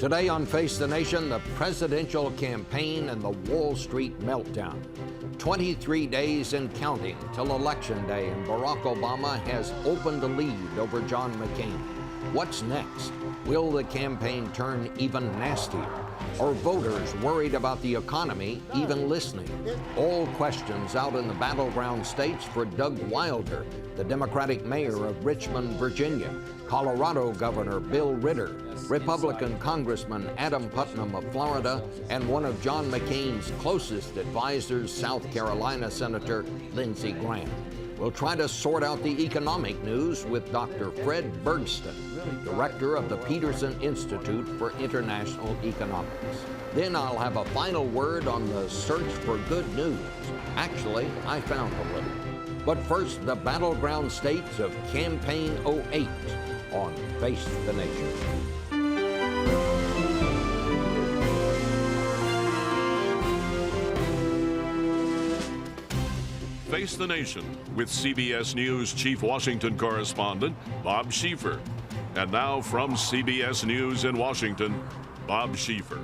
Today on Face the Nation, the presidential campaign and the Wall Street meltdown. 23 days and counting till Election Day, and Barack Obama has opened a lead over John McCain. What's next? Will the campaign turn even nastier? Are voters worried about the economy even listening? All questions out in the battleground states for Doug Wilder, the Democratic mayor of Richmond, Virginia, Colorado Governor Bill Ritter, Republican Congressman Adam Putnam of Florida, and one of John McCain's closest advisors, South Carolina Senator Lindsey Graham. We'll try to sort out the economic news with Dr. Fred Bergston, director of the Peterson Institute for International Economics. Then I'll have a final word on the search for good news. Actually, I found a little. But first, the battleground states of Campaign 08 on Face the Nation. Face the Nation with CBS News Chief Washington Correspondent Bob Schieffer. And now from CBS News in Washington, Bob Schieffer.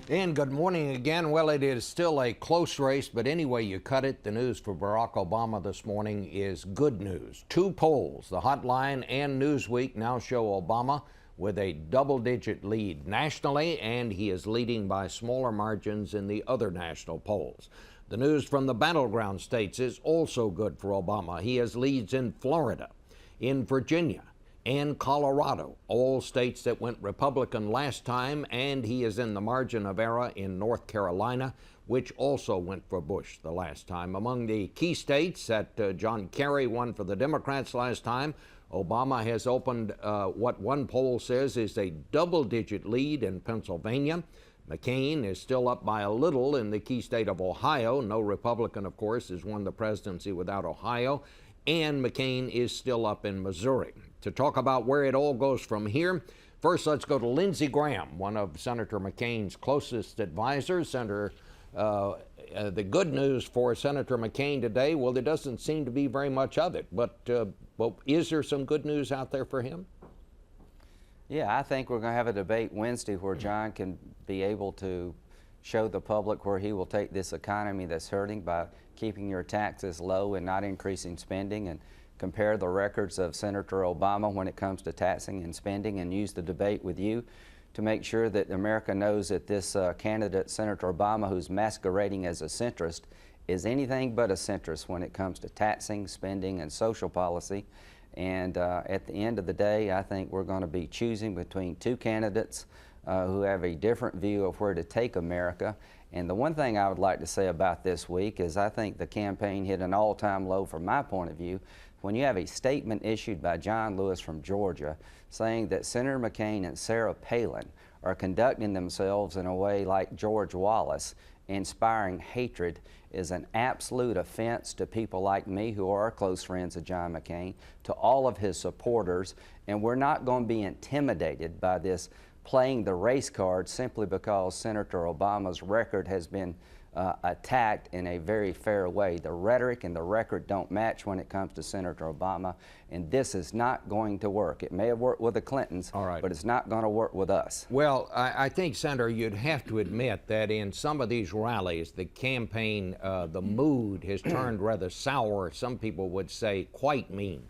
And good morning again. Well, it is still a close race, but anyway you cut it, the news for Barack Obama this morning is good news. Two polls, the Hotline and Newsweek, now show Obama with a double-digit lead nationally, and he is leading by smaller margins in the other national polls. The news from the battleground states is also good for Obama. He has leads in Florida, in Virginia, and Colorado, all states that went Republican last time, and he is in the margin of error in North Carolina, which also went for Bush the last time. Among the key states that John Kerry won for the Democrats last time, Obama has opened what one poll says is a double-digit lead in Pennsylvania. McCain is still up by a little in the key state of Ohio. No Republican, of course, has won the presidency without Ohio. And McCain is still up in Missouri. To talk about where it all goes from here, first let's go to Lindsey Graham, one of Senator McCain's closest advisors. Senator, the good news for Senator McCain today, well, there doesn't seem to be very much of it, but is there some good news out there for him? Yeah, I think we're going to have a debate Wednesday where John can be able to show the public where he will take this economy that's hurting by keeping your taxes low and not increasing spending, and compare the records of Senator Obama when it comes to taxing and spending, and use the debate with you to make sure that America knows that this candidate, Senator Obama, who's masquerading as a centrist, is anything but a centrist when it comes to taxing, spending, and social policy. And at the end of the day, I think we're going to be choosing between two candidates who have a different view of where to take America. And the one thing I would like to say about this week is I think the campaign hit an all-time low from my point of view when you have a statement issued by John Lewis from Georgia saying that Senator McCain and Sarah Palin are conducting themselves in a way like George Wallace, inspiring hatred, is an absolute offense to people like me who are close friends of John McCain, to all of his supporters, and we're not going to be intimidated by this playing the race card simply because Senator Obama's record has been attacked in a very fair way. The rhetoric and the record don't match when it comes to Senator Obama, and this is not going to work. It may have worked with the Clintons, but it's not going to work with us. Well, I think, Senator, you'd have to admit that in some of these rallies, the campaign, the mood has turned rather sour. Some people would say quite mean.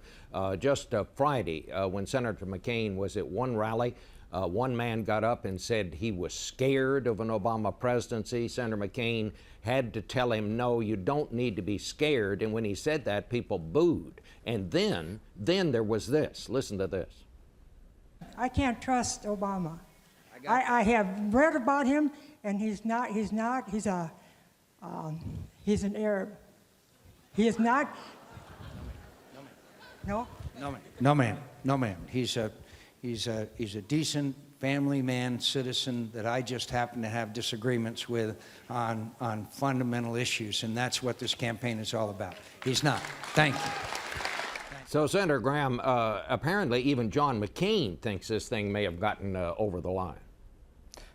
Just Friday, when Senator McCain was at one rally, one man got up and said he was scared of an Obama presidency. Senator McCain had to tell him, no, you don't need to be scared. And when he said that, people booed. And then there was this. Listen to this. I can't trust Obama. I have read about him, and he's an Arab. He is not. No? No, ma'am. He's a decent family man, citizen that I just happen to have disagreements with on fundamental issues, and that's what this campaign is all about. He's not. Thank you. So, Senator Graham, apparently even John McCain thinks this thing may have gotten over the line.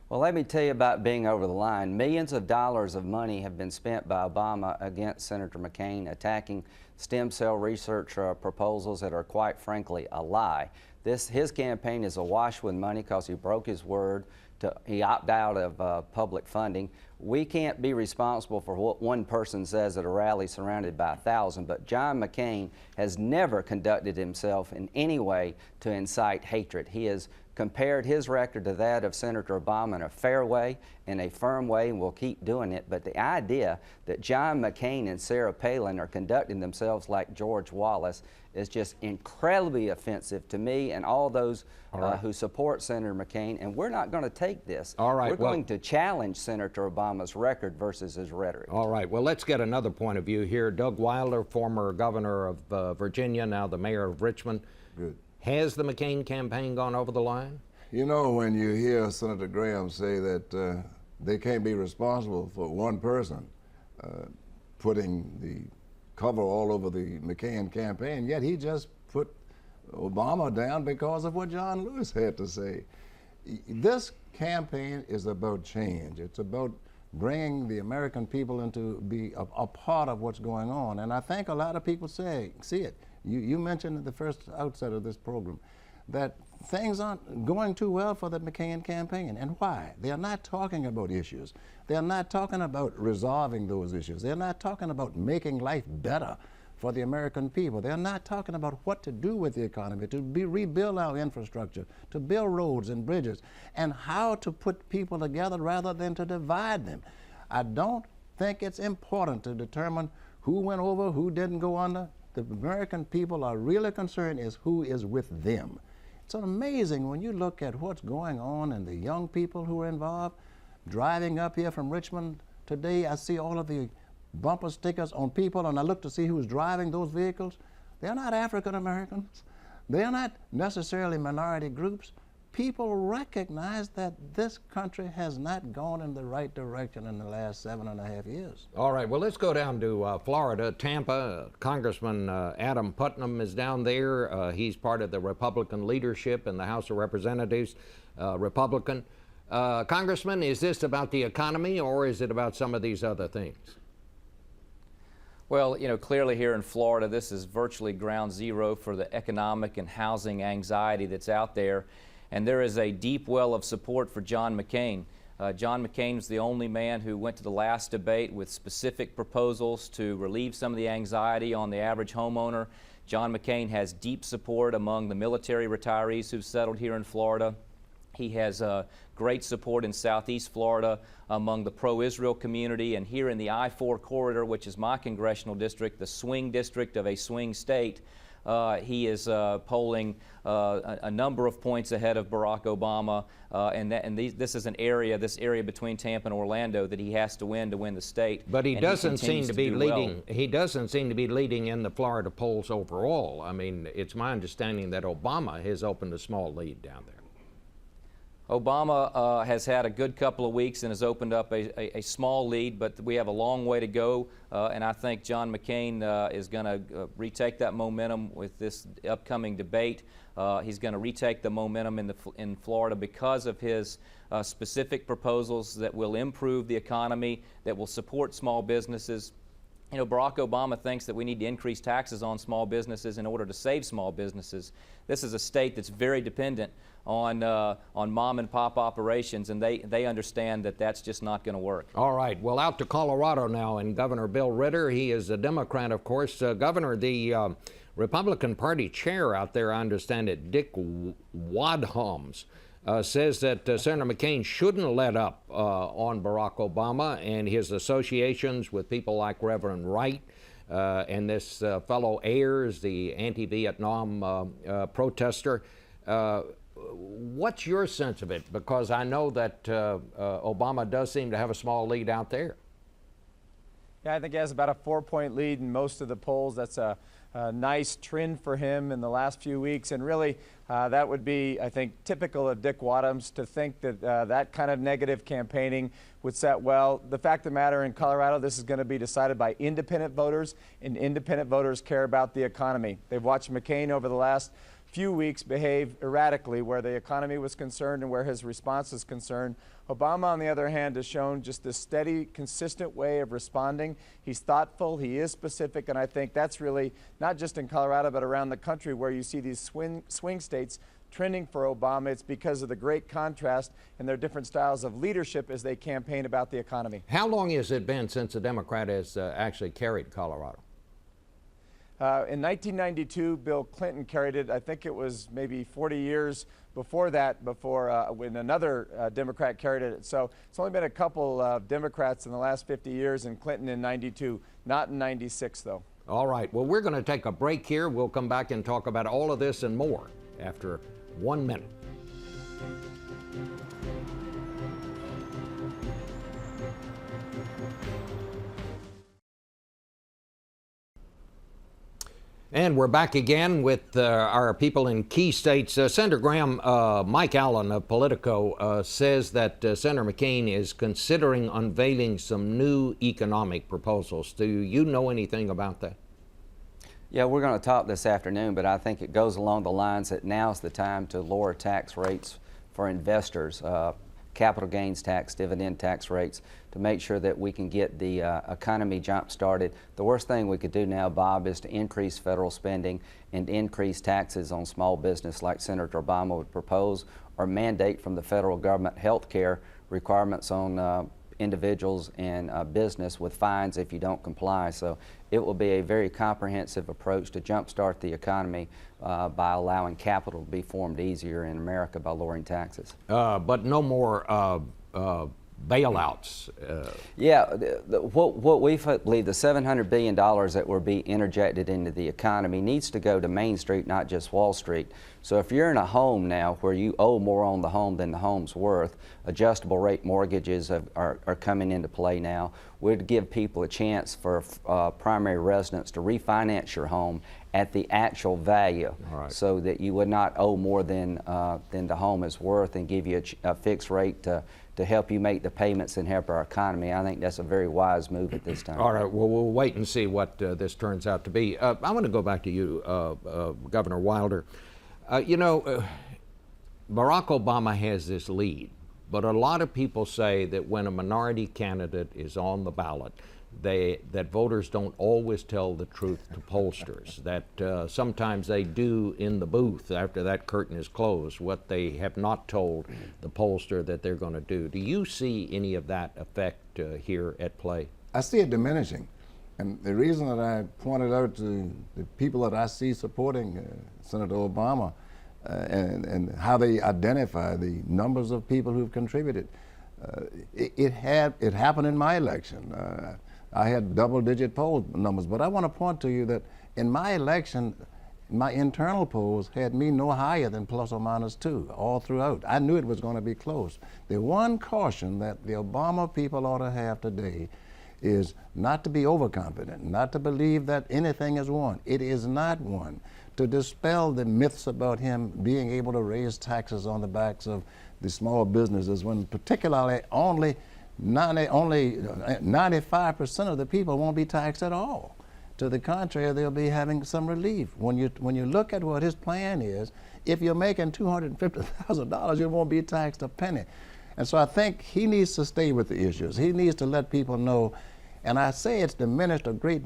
Well, let me tell you about being over the line. Millions of dollars of money have been spent by Obama against Senator McCain, attacking stem cell research proposals that are quite frankly a lie. His campaign is awash with money because he broke his word. He opted out of public funding. We can't be responsible for what one person says at a rally surrounded by 1,000, but John McCain has never conducted himself in any way to incite hatred. He has compared his record to that of Senator Obama in a fair way, in a firm way, and will keep doing it. But the idea that John McCain and Sarah Palin are conducting themselves like George Wallace is just incredibly offensive to me and all those who support Senator McCain, and we're not going to take this. All right, we're going to challenge Senator Obama's record versus his rhetoric. All right, well, let's get another point of view here. Doug Wilder, former governor of Virginia, now the mayor of Richmond. Good. Has the McCain campaign gone over the line? You know, when you hear Senator Graham say that they can't be responsible for one person putting the cover all over the McCain campaign, yet he just put Obama down because of what John Lewis had to say. This campaign is about change. It's about bringing the American people into be a part of what's going on. And I think a lot of people see it. You mentioned at the first outset of this program that things aren't going too well for the McCain campaign. And why? They're not talking about issues. They're not talking about resolving those issues. They're not talking about making life better for the American people. They're not talking about what to do with the economy, to rebuild our infrastructure, to build roads and bridges, and how to put people together rather than to divide them. I don't think it's important to determine who went over, who didn't go under. The American people are really concerned is who is with them. It's amazing when you look at what's going on and the young people who are involved. Driving up here from Richmond today, I see all of the bumper stickers on people, and I look to see who's driving those vehicles. They're not African Americans. They're not necessarily minority groups. People recognize that this country has not gone in the right direction in the last 7.5 years. All right, well, let's go down to Florida, Tampa. Congressman Adam Putnam is down there. He's part of the Republican leadership in the House of Representatives, Republican. Congressman, is this about the economy or is it about some of these other things? Well, you know, clearly here in Florida, this is virtually ground zero for the economic and housing anxiety that's out there. And there is a deep well of support for John McCain. John McCain was the only man who went to the last debate with specific proposals to relieve some of the anxiety on the average homeowner. John McCain has deep support among the military retirees who've settled here in Florida. He has great support in Southeast Florida among the pro-Israel community, and here in the I-4 corridor, which is my congressional district, the swing district of a swing state, he is polling a number of points ahead of Barack Obama, this is an area, this area between Tampa and Orlando, that he has to win the state. But he doesn't seem to be leading. Well. He doesn't seem to be leading in the Florida polls overall. I mean, it's my understanding that Obama has opened a small lead down there. Obama has had a good couple of weeks and has opened up a small lead, but we have a long way to go, and I think John McCain is going to retake that momentum with this upcoming debate. He's going to retake the momentum in Florida because of his specific proposals that will improve the economy, that will support small businesses. You know, Barack Obama thinks that we need to increase taxes on small businesses in order to save small businesses. This is a state that's very dependent on mom and pop operations, and they understand that that's just not going to work. All right, well, out to Colorado now, and Governor Bill Ritter, he is a Democrat, of course. Governor, the Republican Party chair out there, I understand it, Dick Wadhams, says that Senator McCain shouldn't let up on Barack Obama and his associations with people like Reverend Wright and this fellow Ayers, the anti-Vietnam protester. What's your sense of it? Because I know that Obama does seem to have a small lead out there. Yeah, I think he has about a 4-point lead in most of the polls. That's a nice trend for him in the last few weeks, and really that would be, I think, typical of Dick Wadhams to think that that kind of negative campaigning would set well. The fact of the matter, in Colorado, this is going to be decided by independent voters, and independent voters care about the economy. They've watched McCain over the last few weeks behave erratically where the economy was concerned and where his response is concerned. Obama, on the other hand, has shown just this steady, consistent way of responding. He's thoughtful, he is specific, and I think that's really, not just in Colorado, but around the country where you see these swing states trending for Obama, it's because of the great contrast in their different styles of leadership as they campaign about the economy. How long has it been since a Democrat has actually carried Colorado? In 1992, Bill Clinton carried it. I think it was maybe 40 years before that, when another Democrat carried it. So it's only been a couple of Democrats in the last 50 years, and Clinton in 92, not in 96, though. All right. Well, we're going to take a break here. We'll come back and talk about all of this and more after 1 minute. And we're back again with our people in key states. Senator Graham, Mike Allen of Politico says that Senator McCain is considering unveiling some new economic proposals. Do you know anything about that? Yeah, we're going to talk this afternoon, but I think it goes along the lines that now's the time to lower tax rates for investors, capital gains tax, dividend tax rates, to make sure that we can get the economy jump-started. The worst thing we could do now, Bob, is to increase federal spending and increase taxes on small business like Senator Obama would propose, or mandate from the federal government health care requirements on individuals and business with fines if you don't comply. So it will be a very comprehensive approach to jumpstart the economy by allowing capital to be formed easier in America by lowering taxes. But no more bailouts. Yeah, what we believe, the $700 billion that will be interjected into the economy needs to go to Main Street, not just Wall Street. So if you're in a home now where you owe more on the home than the home's worth, adjustable rate mortgages are coming into play now. We'd give people a chance for primary residents to refinance your home at the actual value, so that you would not owe more than the home is worth, and give you a fixed rate to help you make the payments and help our economy. I think that's a very wise move at this time. All right, well, we'll wait and see what this turns out to be. I want to go back to you, Governor Wilder. You know, Barack Obama has this lead, but a lot of people say that when a minority candidate is on the ballot, that voters don't always tell the truth to pollsters, that sometimes they do in the booth after that curtain is closed what they have not told the pollster that they're going to do. Do you see any of that effect here at play? I see it diminishing. And the reason that I pointed out to the people that I see supporting Senator Obama and how they identify the numbers of people who've contributed, it happened in my election. I had double-digit poll numbers, but I want to point to you that in my election, my internal polls had me no higher than plus or minus 2 all throughout. I knew it was going to be close. The one caution that the Obama people ought to have today is not to be overconfident, not to believe that anything is won. It is not won. To dispel the myths about him being able to raise taxes on the backs of the small businesses, when particularly only 95% of the people won't be taxed at all. To the contrary, they'll be having some relief. When you look at what his plan is, if you're making $250,000, you won't be taxed a penny. And so I think he needs to stay with the issues. He needs to let people know, and I say it's diminished a great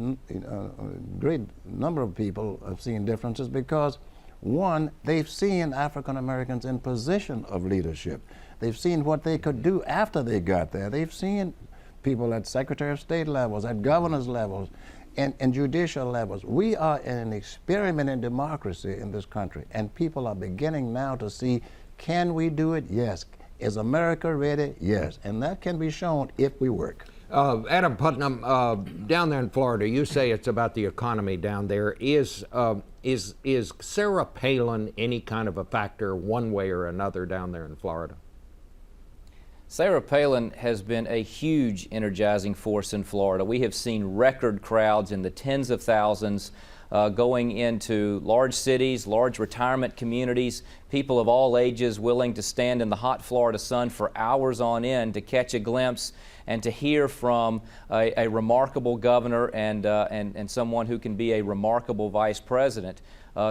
number of people have seen differences because, one, they've seen African Americans in position of leadership. They've seen what they could do after they got there. They've seen people at Secretary of State levels, at governor's levels, and judicial levels. We are in an experiment in democracy in this country, and people are beginning now to see, can we do it? Yes. Is America ready? Yes. And that can be shown if we work. Adam Putnam, down there in Florida, you say it's about the economy down there. Is Sarah Palin any kind of a factor one way or another down there in Florida? Sarah Palin has been a huge energizing force in Florida. We have seen record crowds in the tens of thousands going into large cities, large retirement communities, people of all ages willing to stand in the hot Florida sun for hours on end to catch a glimpse and to hear from a remarkable governor and someone who can be a remarkable vice president.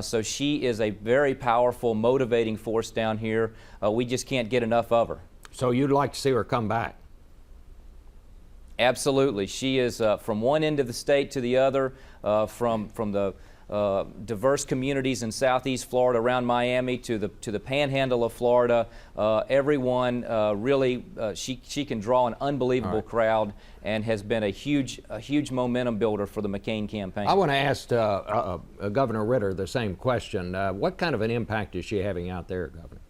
So she is a very powerful, motivating force down here. We just can't get enough of her. So you'd like to see her come back? Absolutely. She is from one end of the state to the other, from the diverse communities in Southeast Florida, around Miami, to the Panhandle of Florida. Everyone really, she can draw an unbelievable crowd, and has been a huge momentum builder for the McCain campaign. I want to ask Governor Ritter the same question. What kind of an impact is she having out there, Governor?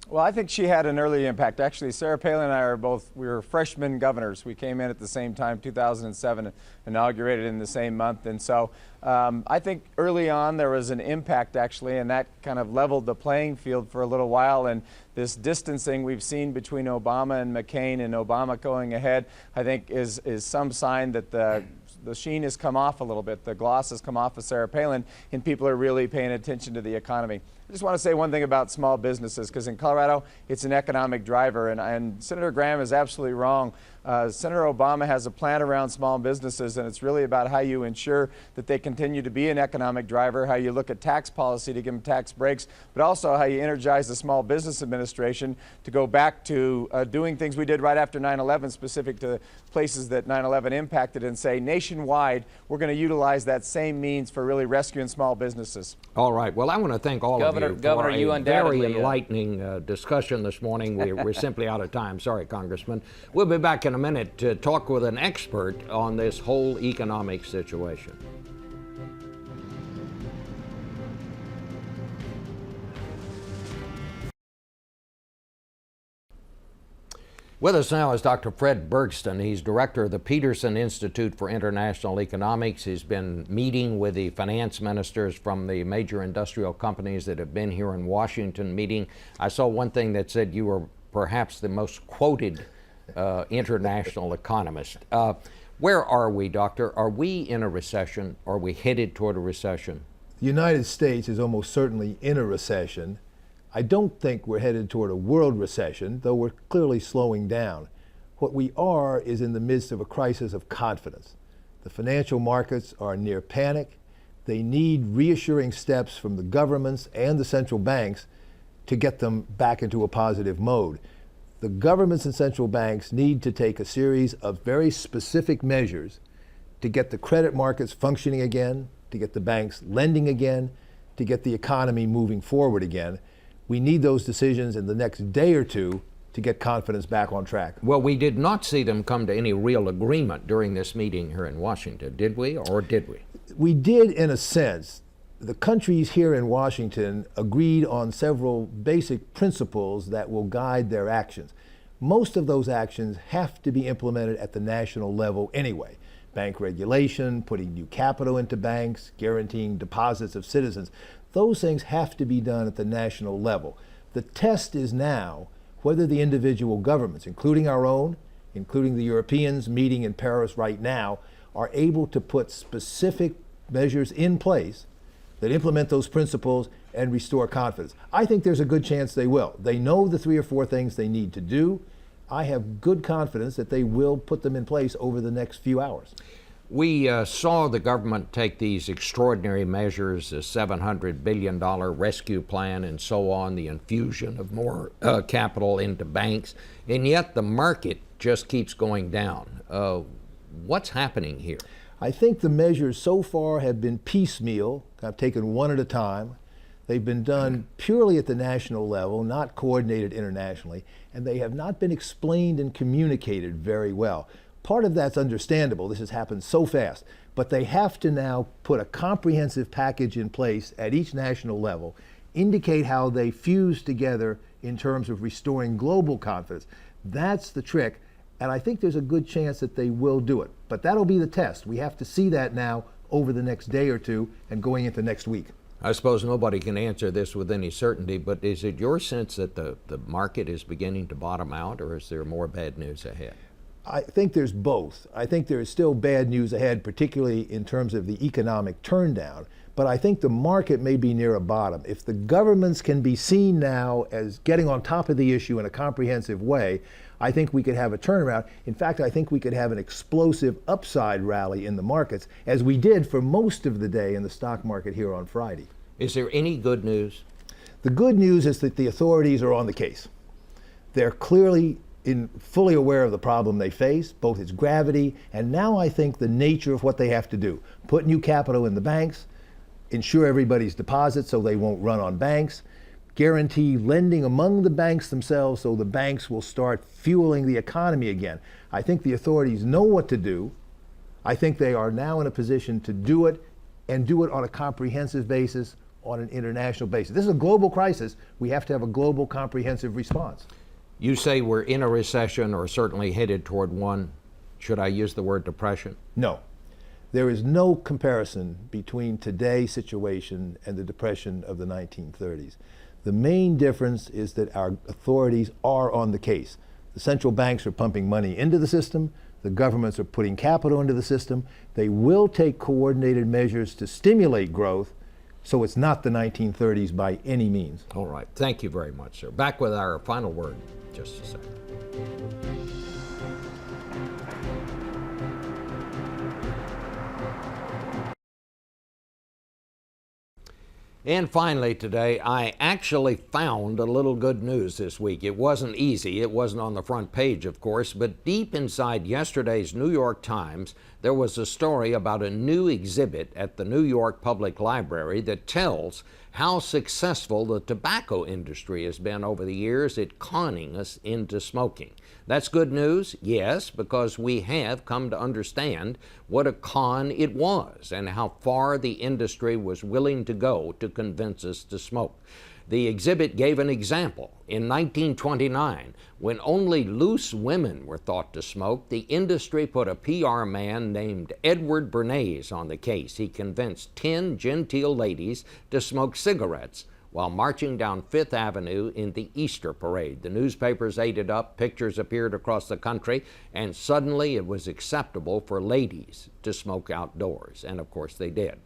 Well, I think she had an early impact. Actually, Sarah Palin and I we were freshman governors. We came in at the same time, 2007, inaugurated in the same month. And so I think early on there was an impact, actually, and that kind of leveled the playing field for a little while. And this distancing we've seen between Obama and McCain, and Obama going ahead, I think is some sign that the sheen has come off a little bit. The gloss has come off of Sarah Palin, and people are really paying attention to the economy. I just want to say one thing about small businesses, because in Colorado, it's an economic driver, and Senator Graham is absolutely wrong. Senator Obama has a plan around small businesses, and it's really about how you ensure that they continue to be an economic driver, how you look at tax policy to give them tax breaks, but also how you energize the Small Business Administration to go back to doing things we did right after 9/11, specific to places that 9/11 impacted, and say nationwide, we're going to utilize that same means for really rescuing small businesses. All right. Well, I want to thank all of you Governor, for you a undoubtedly, very enlightening discussion this morning. We're simply out of time. Sorry, Congressman. We'll be back in a minute to talk with an expert on this whole economic situation. With us now is Dr. Fred Bergston. He's director of the Peterson Institute for International Economics. He's been meeting with the finance ministers from the major industrial companies that have been here in Washington meeting. I saw one thing that said you were perhaps the most quoted international economist. Where are we, Doctor? Are we in a recession? Are we headed toward a recession? The United States is almost certainly in a recession. I don't think we're headed toward a world recession, though we're clearly slowing down. What we are is in the midst of a crisis of confidence. The financial markets are near panic. They need reassuring steps from the governments and the central banks to get them back into a positive mode. The governments and central banks need to take a series of very specific measures to get the credit markets functioning again, to get the banks lending again, to get the economy moving forward again. We need those decisions in the next day or two to get confidence back on track. Well, we did not see them come to any real agreement during this meeting here in Washington, did we, or did we? We did, in a sense. The countries here in Washington agreed on several basic principles that will guide their actions. Most of those actions have to be implemented at the national level anyway. Bank regulation, putting new capital into banks, guaranteeing deposits of citizens. Those things have to be done at the national level. The test is now whether the individual governments, including our own, including the Europeans meeting in Paris right now, are able to put specific measures in place that implement those principles and restore confidence. I think there's a good chance they will. They know the 3 or 4 things they need to do. I have good confidence that they will put them in place over the next few hours. We saw the government take these extraordinary measures, the $700 billion rescue plan and so on, the infusion of more capital into banks, and yet the market just keeps going down. What's happening here? I think the measures so far have been piecemeal, kind of taken one at a time. They've been done purely at the national level, not coordinated internationally, and they have not been explained and communicated very well. Part of that's understandable. This has happened so fast. But they have to now put a comprehensive package in place at each national level, indicate how they fuse together in terms of restoring global confidence. That's the trick, and I think there's a good chance that they will do it. But that'll be the test. We have to see that now over the next day or two and going into next week. I suppose nobody can answer this with any certainty, but is it your sense that the market is beginning to bottom out, or is there more bad news ahead? I think there's both. I think there is still bad news ahead, particularly in terms of the economic turndown. But I think the market may be near a bottom. If the governments can be seen now as getting on top of the issue in a comprehensive way, I think we could have a turnaround. In fact, I think we could have an explosive upside rally in the markets, as we did for most of the day in the stock market here on Friday. Is there any good news? The good news is that the authorities are on the case. They're clearly fully aware of the problem they face, both its gravity and now I think the nature of what they have to do. Put new capital in the banks, insure everybody's deposits so they won't run on banks, guarantee lending among the banks themselves so the banks will start fueling the economy again. I think the authorities know what to do. I think they are now in a position to do it and do it on a comprehensive basis, on an international basis. This is a global crisis. We have to have a global comprehensive response. You say we're in a recession or certainly headed toward one. Should I use the word depression? No. There is no comparison between today's situation and the depression of the 1930s. The main difference is that our authorities are on the case. The central banks are pumping money into the system. The governments are putting capital into the system. They will take coordinated measures to stimulate growth, so it's not the 1930s by any means. All right. Thank you very much, sir. Back with our final word in just a second. And finally today, I actually found a little good news this week. It wasn't easy. It wasn't on the front page, of course, but deep inside yesterday's New York Times, there was a story about a new exhibit at the New York Public Library that tells how successful the tobacco industry has been over the years at conning us into smoking. That's good news, yes, because we have come to understand what a con it was and how far the industry was willing to go to convince us to smoke. The exhibit gave an example. In 1929, when only loose women were thought to smoke, the industry put a PR man named Edward Bernays on the case. He convinced 10 genteel ladies to smoke cigarettes while marching down Fifth Avenue in the Easter parade. The newspapers ate it up, pictures appeared across the country, and suddenly it was acceptable for ladies to smoke outdoors. And of course they did.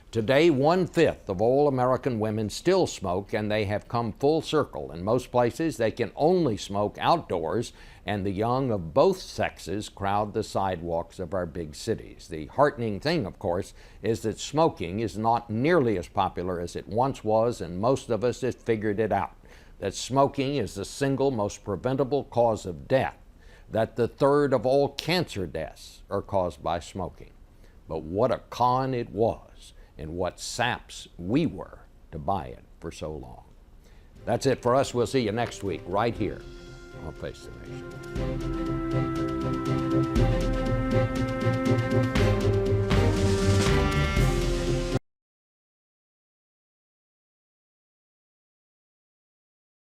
Today, 1/5 of all American women still smoke, and they have come full circle. In most places, they can only smoke outdoors, and the young of both sexes crowd the sidewalks of our big cities. The heartening thing, of course, is that smoking is not nearly as popular as it once was, and most of us have figured it out, that smoking is the single most preventable cause of death, that the third of all cancer deaths are caused by smoking. But what a con it was, and what saps we were to buy it for so long. That's it for us. We'll see you next week right here on Face the Nation.